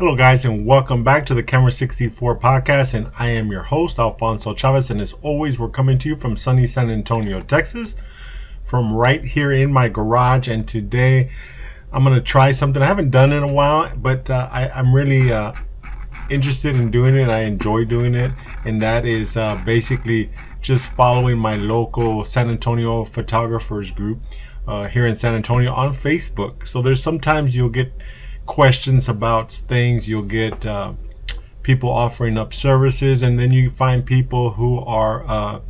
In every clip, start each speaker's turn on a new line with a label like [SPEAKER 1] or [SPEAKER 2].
[SPEAKER 1] Hello, guys, and welcome back to the Camera 64 podcast. And I am your host, Alfonso Chavez. And as always, we're coming to you from sunny San Antonio, Texas, from right here in my garage. And today I'm going to try something I haven't done in a while, but I'm really interested in doing it. I enjoy doing it. And that is basically just following my local San Antonio photographers group here in San Antonio on Facebook. So there's sometimes you'll get questions about things, you'll get people offering up services, and then you find people who are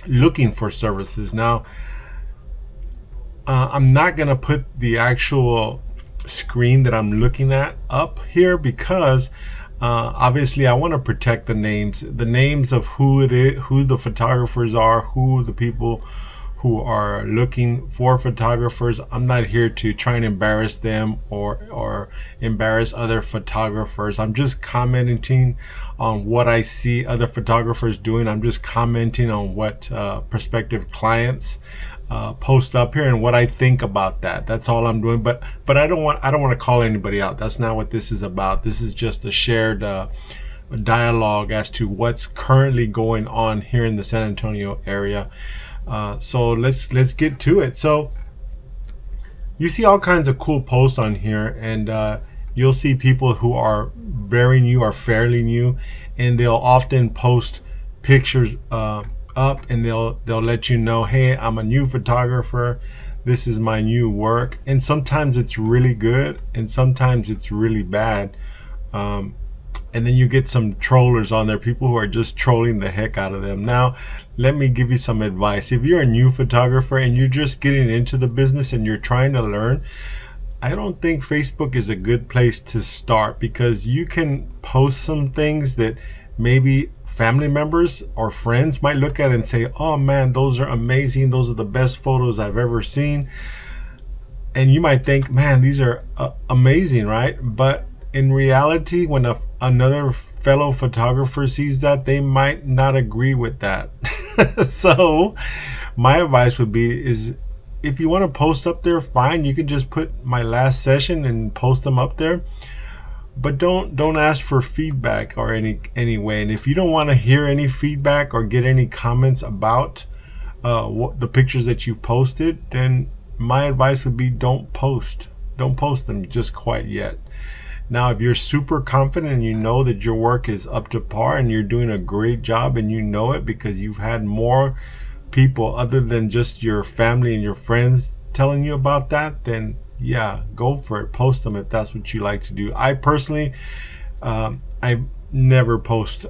[SPEAKER 1] looking for services. Now I'm not gonna put the actual screen that I'm looking at up here because obviously I want to protect the names of who it is, who the photographers are, who the people who are looking for photographers. I'm not here to try and embarrass them or embarrass other photographers. I'm just commenting on what I see other photographers doing. I'm just commenting on what prospective clients post up here and what I think about that. That's all I'm doing. But I don't want to call anybody out. That's not what this is about. This is just a shared dialogue as to what's currently going on here in the San Antonio area. So let's get to it. So you see all kinds of cool posts on here, and you'll see people who are very new or fairly new, and they'll often post pictures up, and they'll let you know, hey, I'm a new photographer, this is my new work. And sometimes it's really good and sometimes it's really bad. And then you get some trollers on there, people who are just trolling the heck out of them. Now, let me give you some advice. If you're a new photographer and you're just getting into the business and you're trying to learn, I don't think Facebook is a good place to start, because you can post some things that maybe family members or friends might look at and say, oh man, those are amazing, those are the best photos I've ever seen. And you might think, man, these are amazing, right? But in reality, when another fellow photographer sees that, they might not agree with that. So my advice would be is, if you want to post up there, fine, you can just put my last session and post them up there, but don't ask for feedback or any way. And if you don't want to hear any feedback or get any comments about what the pictures that you posted, then my advice would be don't post them just quite yet. Now, if you're super confident and you know that your work is up to par and you're doing a great job, and you know it because you've had more people other than just your family and your friends telling you about that, then yeah, go for it. Post them if that's what you like to do. I personally, I never post,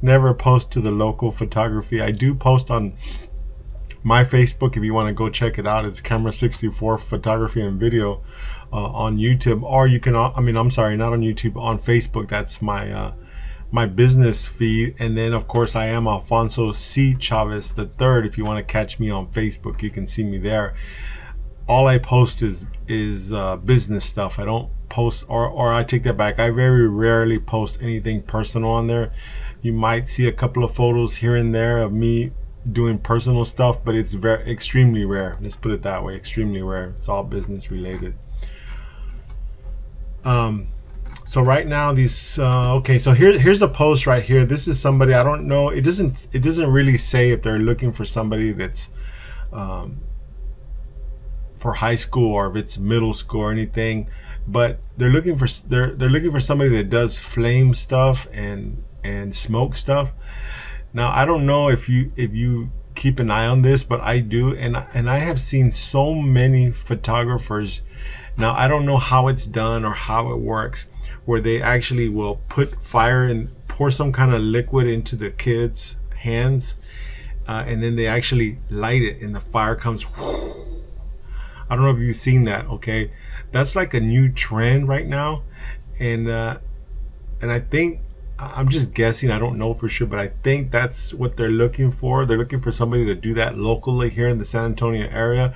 [SPEAKER 1] never post to the local photography. I do post on my Facebook. If you want to go check it out, it's Camera 64 Photography and Video on YouTube, or you can, I'm sorry, not on YouTube, on Facebook. That's my my business feed. And then of course I am Alfonso C. Chavez III. If you want to catch me on Facebook, you can see me there. All I post is business stuff. I don't post, or I take that back, I very rarely post anything personal on there. You might see a couple of photos here and there of me doing personal stuff, but it's extremely rare. Let's put it that way, extremely rare. It's all business related. So right now these okay, so here's a post right here. This is somebody, I don't know, it doesn't really say if they're looking for somebody that's for high school or if it's middle school or anything, but they're looking for somebody that does flame stuff and smoke stuff. Now, I don't know if you keep an eye on this, but I do, and I have seen so many photographers. Now, I don't know how it's done or how it works, where they actually will put fire and pour some kind of liquid into the kids' hands, and then they actually light it, and the fire comes. I don't know if you've seen that. Okay, that's like a new trend right now, and I think, I'm just guessing, I don't know for sure, but I think that's what they're looking for. They're looking for somebody to do that locally here in the San Antonio area.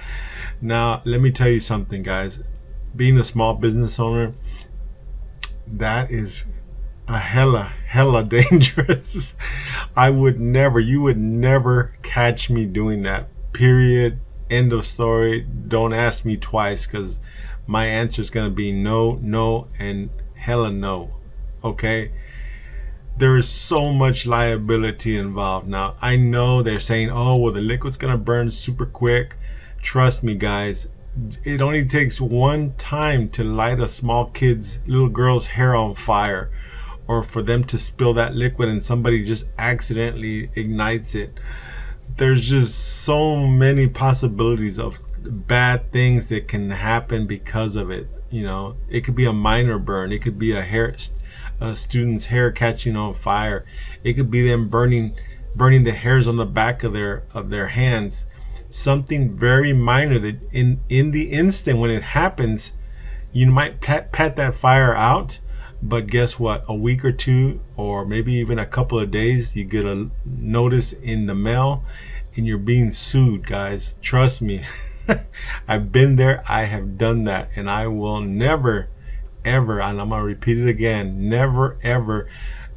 [SPEAKER 1] Now, let me tell you something, guys. Being a small business owner, that is a hella dangerous. You would never catch me doing that. Period. End of story. Don't ask me twice, because my answer is going to be no, and hella no. Okay, there is so much liability involved. Now I know they're saying, oh well, the liquid's gonna burn super quick. Trust me guys, it only takes one time to light a small kid's, little girl's hair on fire, or for them to spill that liquid and somebody just accidentally ignites it. There's just so many possibilities of bad things that can happen because of it. You know, it could be a minor burn, it could be a student's hair catching on fire, it could be them burning the hairs on the back of their hands. Something very minor that in the instant when it happens, you might pat that fire out, but guess what, a week or two, or maybe even a couple of days, you get a notice in the mail and you're being sued, guys. Trust me. I've been there, I have done that, and I will never ever, and I'm gonna repeat it again, never ever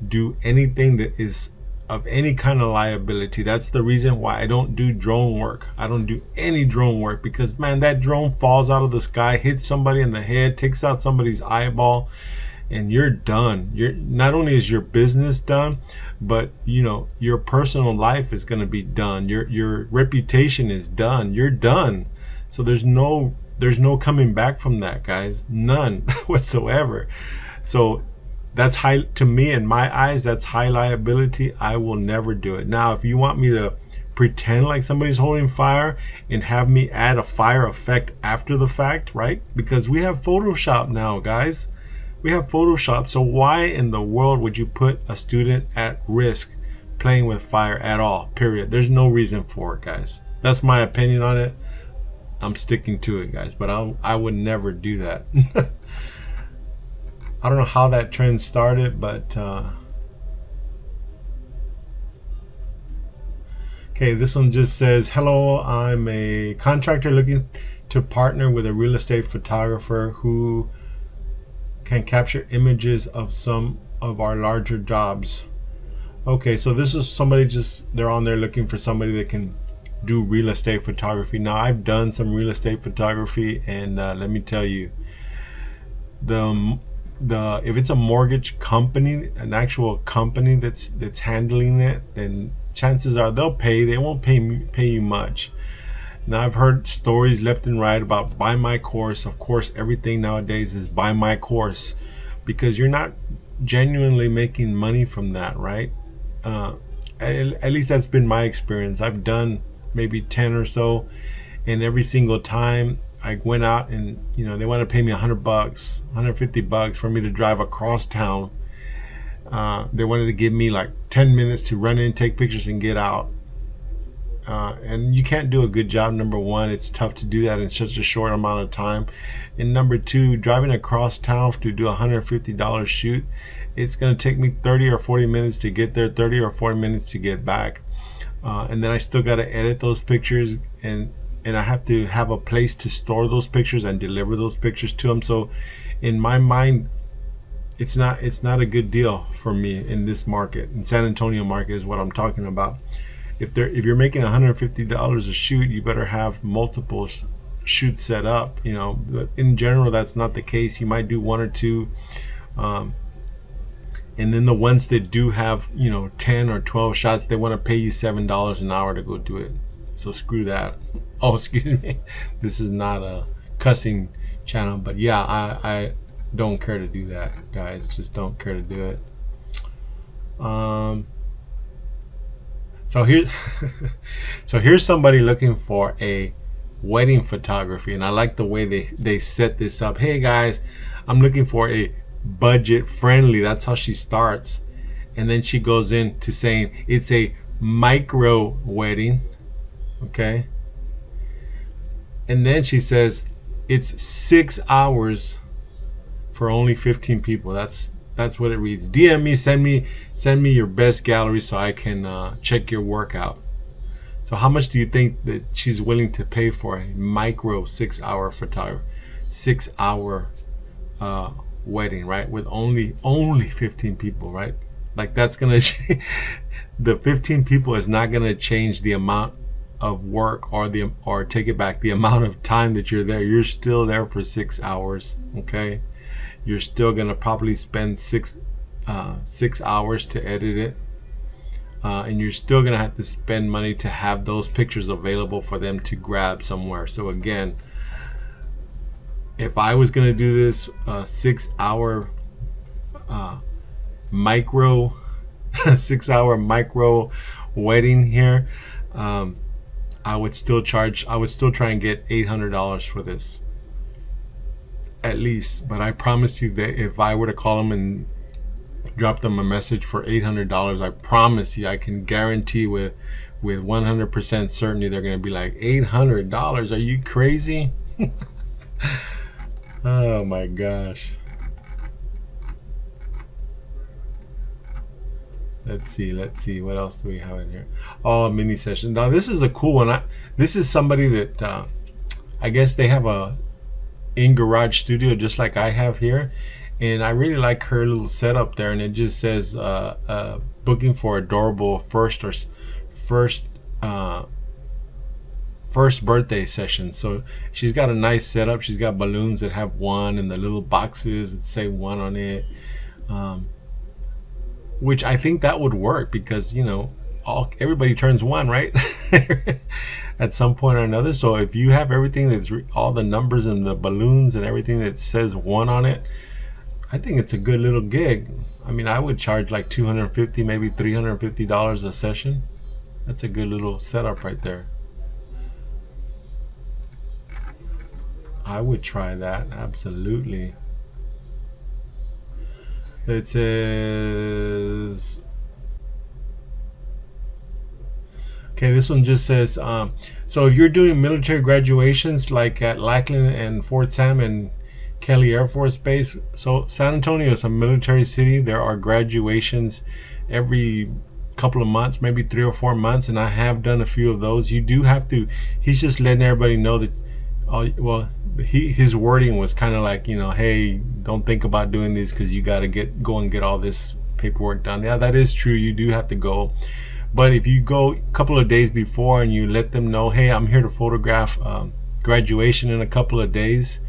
[SPEAKER 1] do anything that is of any kind of liability. That's the reason why I don't do drone work. I don't do any drone work, because man, that drone falls out of the sky, hits somebody in the head, takes out somebody's eyeball, and you're done. You're not only is your business done, but you know, your personal life is going to be done. Your reputation is done. You're done. So there's no coming back from that, guys. None whatsoever. So that's high to me, in my eyes, that's high liability. I will never do it. Now, if you want me to pretend like somebody's holding fire and have me add a fire effect after the fact, right? Because we have Photoshop now, guys. We have Photoshop. So why in the world would you put a student at risk playing with fire at all? Period. There's no reason for it, guys. That's my opinion on it. I'm sticking to it, guys, but I would never do that. I don't know how that trend started, but okay, this one just says, hello, I'm a contractor looking to partner with a real estate photographer who can capture images of some of our larger jobs. Okay, so this is somebody, just they're on there looking for somebody that can do real estate photography. Now I've done some real estate photography, and let me tell you, the if it's a mortgage company, an actual company that's handling it, then chances are they'll pay. They won't pay you much. Now I've heard stories left and right about buy my course. Of course, everything nowadays is buy my course, because you're not genuinely making money from that, right? At least that's been my experience. I've done maybe 10 or so, and every single time I went out and, you know, they want to pay me $100, $150 for me to drive across town. They wanted to give me like 10 minutes to run in, take pictures, and get out. And you can't do a good job. Number one, it's tough to do that in such a short amount of time. And number two, driving across town to do a $150 shoot, it's going to take me 30 or 40 minutes to get there, 30 or 40 minutes to get back. And then I still got to edit those pictures, and I have to have a place to store those pictures and deliver those pictures to them. So in my mind, it's not a good deal for me in this market. In San Antonio market is what I'm talking about. If you're making $150 a shoot, you better have multiple shoots set up, you know. But in general, that's not the case. You might do one or two, and then the ones that do have, you know, 10 or 12 shots, they want to pay you $7 an hour to go do it. So screw that. Oh, excuse me, this is not a cussing channel, but yeah, I don't care to do that, guys. Just don't care to do it. So here's somebody looking for a wedding photography, and I like the way they set this up. Hey guys, I'm looking for a budget friendly. That's how she starts, and then she goes into saying it's a micro wedding. Okay, and then she says it's 6 hours for only 15 people. That's what it reads. DM me, send me your best gallery so I can check your workout. So how much do you think that she's willing to pay for a micro 6 hour photography, 6 hour wedding, right? With only 15 people, right? Like that's gonna the 15 people is not gonna change the amount of work or take it back, the amount of time that you're there. You're still there for 6 hours. Okay, you're still gonna probably spend 6 hours to edit it, and you're still gonna have to spend money to have those pictures available for them to grab somewhere. So again, if I was gonna do this 6 hour micro 6 hour micro wedding here, I would still try and get $800 for this at least. But I promise you that if I were to call them and drop them a message for $800, I promise you, I can guarantee with 100% certainty they're gonna be like, $800? Are you crazy? Oh my gosh. Let's see what else do we have in here. Oh, a mini session. Now this is a cool one. This is somebody that I guess they have a in garage studio just like I have here, and I really like her little setup there, and it just says booking for adorable first birthday session. So she's got a nice setup. She's got balloons that have one, and the little boxes that say one on it, which I think that would work because, you know, everybody turns one, right? At some point or another. So if you have everything that's all the numbers and the balloons and everything that says one on it, I think it's a good little gig. I mean, I would charge like $250, maybe $350 a session. That's a good little setup right there. I would try that, absolutely. It says, okay, this one just says, so if you're doing military graduations like at Lackland and Fort Sam and Kelly Air Force Base. So San Antonio is a military city. There are graduations every couple of months, maybe 3 or 4 months, and I have done a few of those. You do have to, he's just letting everybody know that, well, his wording was kind of like, you know, hey, don't think about doing these because you got to go and get all this paperwork done. Yeah, that is true. You do have to go. But if you go a couple of days before and you let them know, hey, I'm here to photograph graduation in a couple of days,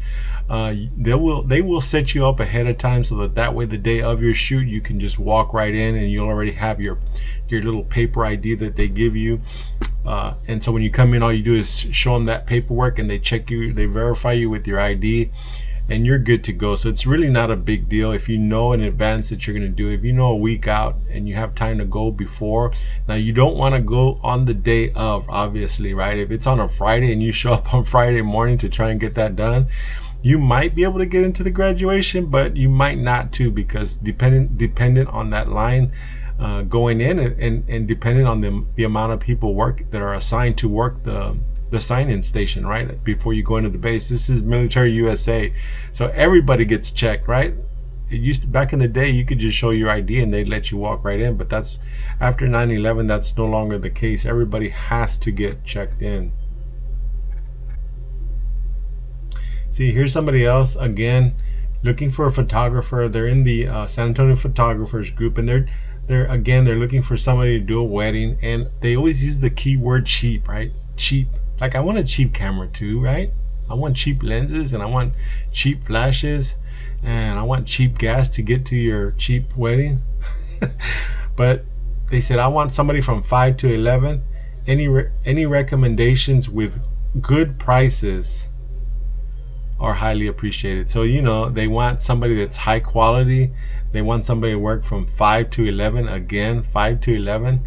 [SPEAKER 1] they will set you up ahead of time so that way the day of your shoot you can just walk right in and you'll already have your little paper ID that they give you, and so when you come in, all you do is show them that paperwork and they check you, they verify you with your ID, and you're good to go. So it's really not a big deal if you know in advance that you're going to do it. If you know a week out and you have time to go before, now you don't want to go on the day of, obviously, right? If it's on a Friday and you show up on Friday morning to try and get that done, you might be able to get into the graduation, but you might not too, because dependent on that line going in, and dependent on the amount of people that are assigned to work the sign-in station, right, before you go into the base. This is military USA, so everybody gets checked, right? It used to, back in the day, you could just show your ID and they'd let you walk right in, but that's after 9/11, that's no longer the case. Everybody has to get checked in. See, here's somebody else again looking for a photographer. They're in the San Antonio photographers group, and they're looking for somebody to do a wedding, and they always use the keyword cheap, right? Cheap. Like, I want a cheap camera too, right? I want cheap lenses, and I want cheap flashes, and I want cheap gas to get to your cheap wedding. But they said, I want somebody from 5 to 11. Any recommendations with good prices are highly appreciated. So, you know, they want somebody that's high quality. They want somebody to work from 5 to 11. Again, 5 to 11.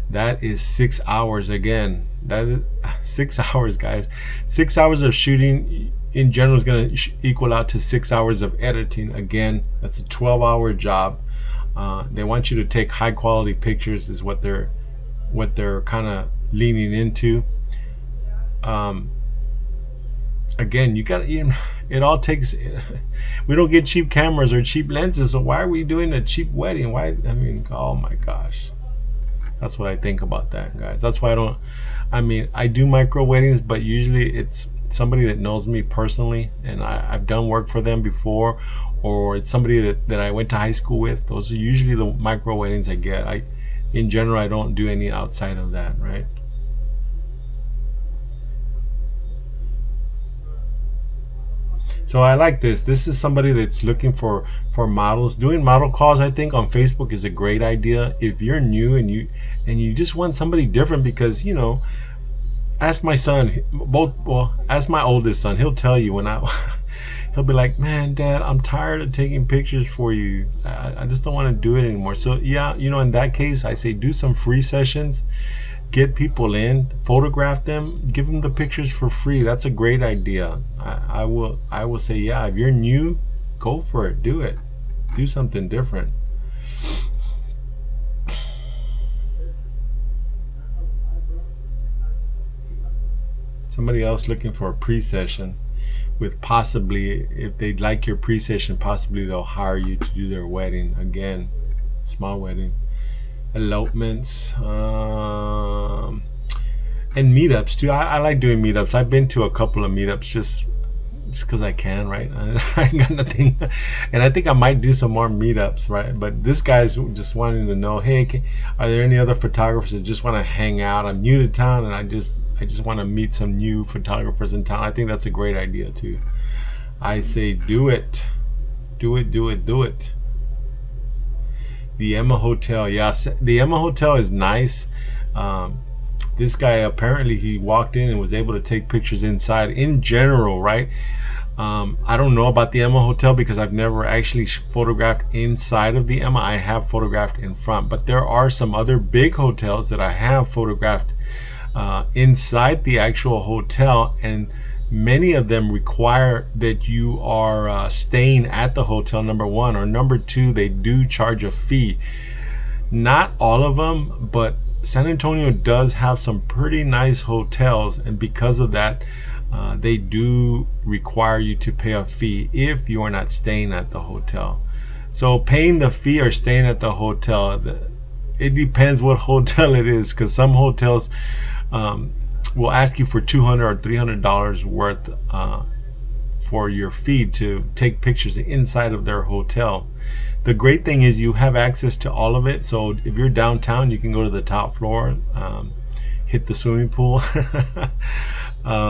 [SPEAKER 1] That is 6 hours again. That is 6 hours, guys. 6 hours of shooting in general is going to equal out to 6 hours of editing. Again, that's a 12-hour job. They want you to take high quality pictures, is what they're kind of leaning into. Again, it all takes, we don't get cheap cameras or cheap lenses, so why are we doing a cheap wedding? Why? I mean, oh my gosh. That's what I think about that, guys. That's why I do micro weddings, but usually it's somebody that knows me personally and I've done work for them before, or it's somebody that I went to high school with. Those are usually the micro weddings I get. In general, I don't do any outside of that, right? So I like this. This is somebody that's looking for models. Doing model calls, I think, on Facebook is a great idea. If you're new and you just want somebody different, because ask my son, ask my oldest son. He'll tell you he'll be like, man, Dad, I'm tired of taking pictures for you. I just don't want to do it anymore. So yeah, in that case, I say do some free sessions. Get people in, photograph them, give them the pictures for free. That's a great idea. I will say, yeah, if you're new, go for it. Do it. Do something different. Somebody else looking for a pre-session with possibly, if they'd like your pre-session, possibly they'll hire you to do their wedding. Again, small wedding. Elopements, and meetups too. I like doing meetups. I've been to a couple of meetups just because I can, right? I got nothing, and I think I might do some more meetups, right? But this guy's just wanting to know, hey, are there any other photographers that just want to hang out? I'm new to town, and I just want to meet some new photographers in town. I think that's a great idea too. I say do it. Do it. The Emma Hotel, yes, the Emma Hotel is nice. This guy, apparently he walked in and was able to take pictures inside in general, right? I don't know about the Emma Hotel because I've never actually photographed inside of the Emma. I have photographed in front, but there are some other big hotels that I have photographed inside the actual hotel, and many of them require that you are staying at the hotel, number one, or number two, they do charge a fee. Not all of them, but San Antonio does have some pretty nice hotels, and because of that, they do require you to pay a fee if you are not staying at the hotel. So paying the fee or staying at the hotel, it depends what hotel it is, because some hotels will ask you for $200 or $300 worth for your fee to take pictures inside of their hotel. The great thing is you have access to all of it. So if you're downtown, you can go to the top floor, hit the swimming pool.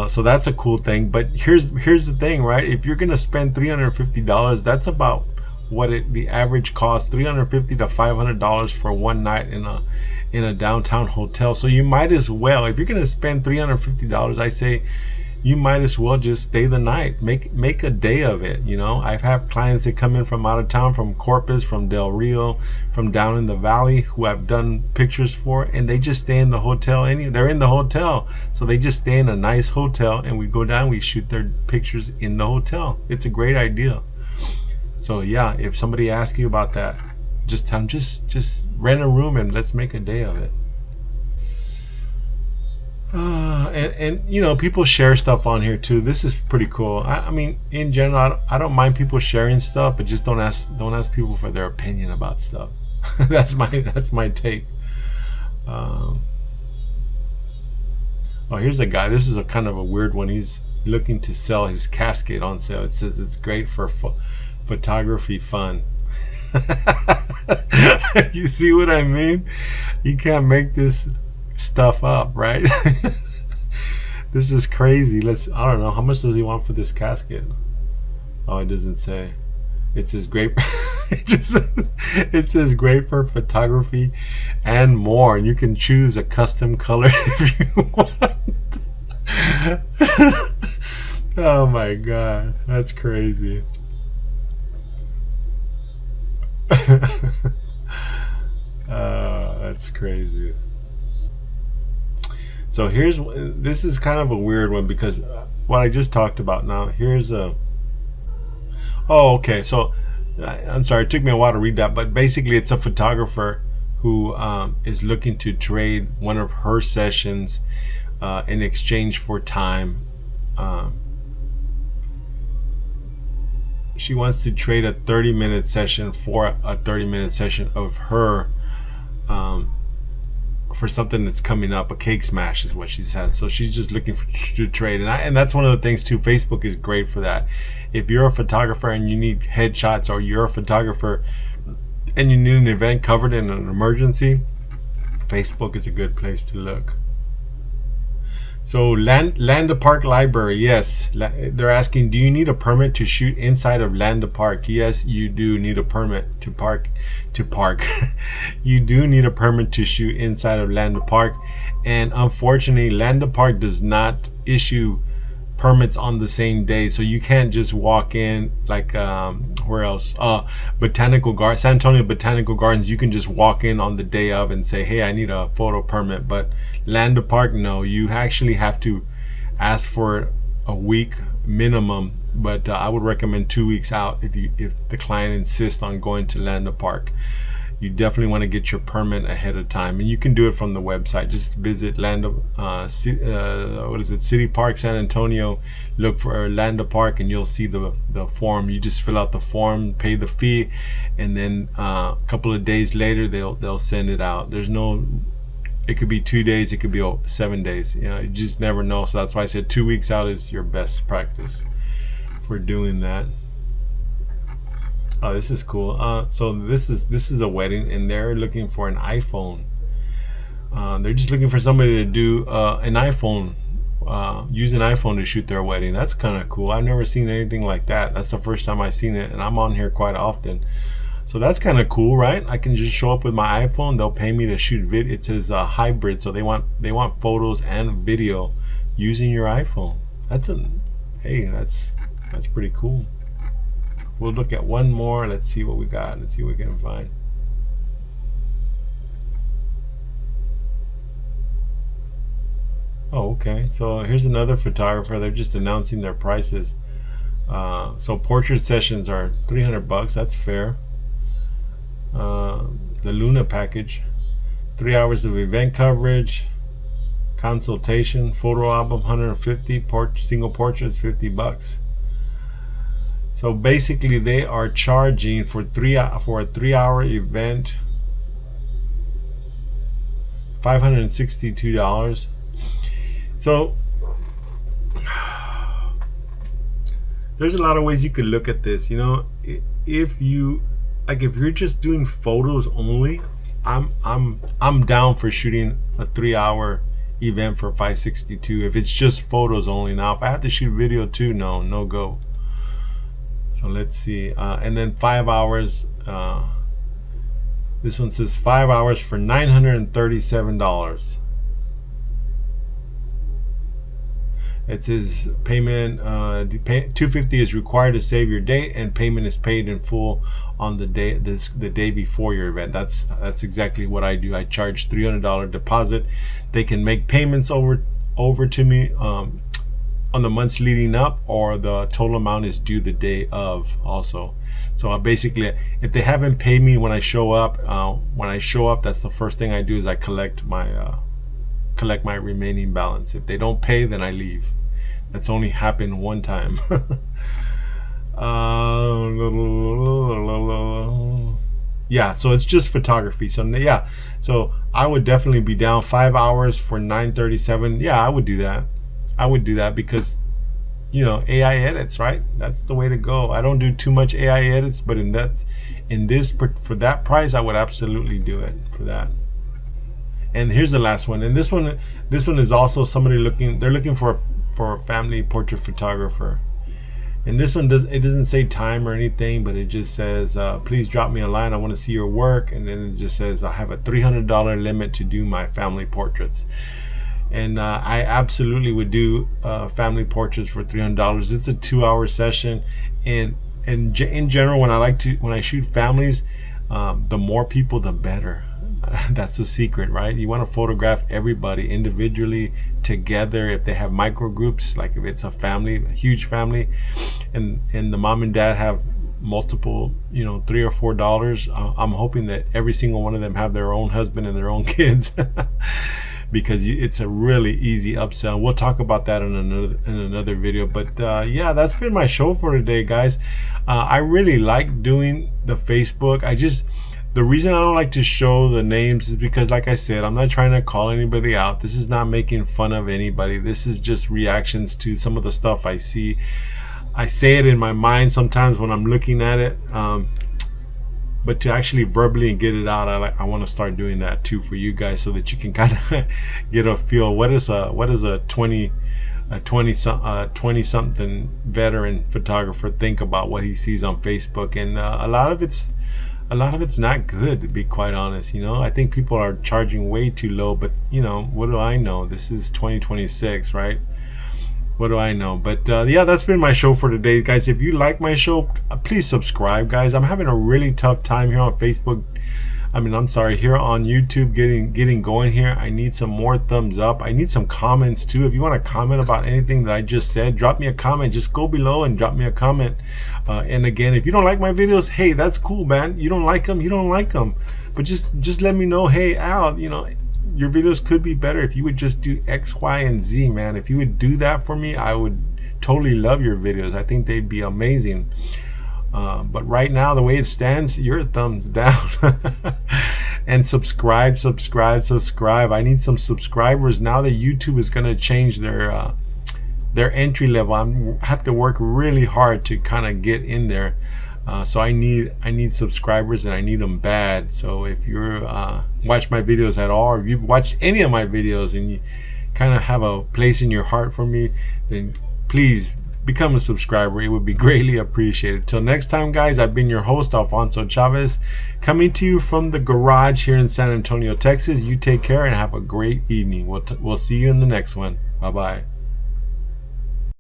[SPEAKER 1] So that's a cool thing. But here's the thing, right? If you're gonna spend $350, that's about what the average cost, $350 to $500 for one night in a downtown hotel. So you might as well, if you're gonna spend $350, I say you might as well just stay the night. Make a day of it. I've had clients that come in from out of town, from Corpus, from Del Rio, from down in the valley, who I've done pictures for, and they just stay in the hotel. They're in the hotel, so they just stay in a nice hotel, and we go down, we shoot their pictures in the hotel. It's a great idea. So yeah, if somebody asks you about that, just tell them, just rent a room and let's make a day of it. And people share stuff on here too. This is pretty cool. I mean, in general, I don't mind people sharing stuff, but just don't ask people for their opinion about stuff. that's my take. Oh, here's a guy. This is a kind of a weird one. He's looking to sell his casket on sale. It says it's great for photography fun. You see what I mean? You can't make this stuff up, right? This is crazy. I don't know, how much does he want for this casket? Oh, it doesn't say. It says great. It says great for photography and more. And you can choose a custom color if you want. Oh my god, that's crazy. That's crazy. So this is kind of a weird one, because what I just talked about now, okay, so I'm sorry, it took me a while to read that, but basically it's a photographer who is looking to trade one of her sessions in exchange for time. She wants to trade a 30-minute session for a 30-minute session of her for something that's coming up. A cake smash is what she said. So she's just looking to trade, and that's one of the things too. Facebook is great for that. If you're a photographer and you need headshots, or you're a photographer and you need an event covered in an emergency, Facebook is a good place to look. So Landa Park Library, yes. They're asking, do you need a permit to shoot inside of Landa Park? Yes, you do need a permit to park. You do need a permit to shoot inside of Landa Park, and unfortunately, Landa Park does not issue permits on the same day, so you can't just walk in like where else, Botanical Garden, San Antonio Botanical Gardens. You can just walk in on the day of and say, hey, I need a photo permit. But Landa Park, no, you actually have to ask for a week minimum, but I would recommend 2 weeks out if the client insists on going to Landa Park. You definitely want to get your permit ahead of time, and you can do it from the website. Just visit City Park San Antonio, look for Landa Park, and you'll see the form. You just fill out the form, pay the fee, and then a couple of days later they'll send it out. There's no, it could be 2 days, it could be 7 days. You just never know. So that's why I said 2 weeks out is your best practice for doing that. Oh, this is cool. So this is a wedding, and they're looking for an iPhone. They're just looking for somebody to do an iPhone, use an iPhone to shoot their wedding. That's kind of cool. I've never seen anything like that. That's the first time I've seen it, and I'm on here quite often. So that's kind of cool, right? I can just show up with my iPhone. They'll pay me to shoot video. It says hybrid, so they want photos and video using your iPhone. That's pretty cool. We'll look at one more. Let's see what we got. Let's see what we can find. Oh, okay. So here's another photographer. They're just announcing their prices. So portrait sessions are $300. That's fair. The Luna package, 3 hours of event coverage, consultation, photo album, 150. Single portraits, $50. So basically, they are charging for a 3-hour event $562. So there's a lot of ways you could look at this. If you're just doing photos only, I'm down for shooting a 3-hour event for $562. If it's just photos only. Now, if I have to shoot video too, no go. So let's see, and then 5 hours. This one says 5 hours for $937. It says payment $250 is required to save your date, and payment is paid in full on the day before your event. That's exactly what I do. I charge $300 deposit. They can make payments over to me on the months leading up, or the total amount is due the day of also. So basically, if they haven't paid me when I show up, that's the first thing I do is I collect my remaining balance. If they don't pay, then I leave. That's only happened one time. Yeah, so it's just photography. So yeah, so I would definitely be down. 5 hours for $937. Yeah, I would do that. Because AI edits, right? That's the way to go. I don't do too much AI edits, but for that price, I would absolutely do it for that. And here's the last one. And this one is also somebody looking for a family portrait photographer. And this one doesn't say time or anything, but it just says, please drop me a line. I want to see your work. And then it just says, I have a $300 limit to do my family portraits. And I absolutely would do family portraits for $300. It's a 2-hour session, and in general, when I shoot families, the more people, the better. That's the secret, right? You want to photograph everybody individually, together. If they have micro groups, like if it's a huge family, and the mom and dad have multiple, 3 or 4 daughters, I'm hoping that every single one of them have their own husband and their own kids. Because it's a really easy upsell. We'll talk about that in another video. But yeah, that's been my show for today, guys. I really like doing the Facebook. The reason I don't like to show the names is because, like I said, I'm not trying to call anybody out. This is not making fun of anybody. This is just reactions to some of the stuff I see. I say it in my mind sometimes when I'm looking at it. but to actually verbally get it out, I want to start doing that too for you guys, so that you can kind of get a feel. What is a 20 something veteran photographer think about what he sees on Facebook? And a lot of it's not good, to be quite honest. I think people are charging way too low, but what do I know? This is 2026, right? What do I know? But yeah, that's been my show for today, guys. If you like my show, please subscribe, guys. I'm having a really tough time here on Facebook. I'm sorry, here on YouTube, getting going here. I need some more thumbs up. I need some comments too. If you want to comment about anything that I just said, drop me a comment. Just go below and drop me a comment. And again, if you don't like my videos, hey, that's cool, man. You don't like them, you don't like them. But just let me know, hey, Al, your videos could be better if you would just do X, Y, and Z, man. If you would do that for me, I would totally love your videos. I think they'd be amazing. But right now, the way it stands, you're a thumbs down. And subscribe. I need some subscribers now that YouTube is going to change their entry level. I have to work really hard to kind of get in there. So I need subscribers, and I need them bad. So if you're watch my videos at all, or if you've watched any of my videos and you kind of have a place in your heart for me, then please become a subscriber. It would be greatly appreciated. Till next time, guys, I've been your host, Alfonso Chavez, coming to you from the garage here in San Antonio, Texas. You take care and have a great evening. We'll see you in the next one. Bye bye.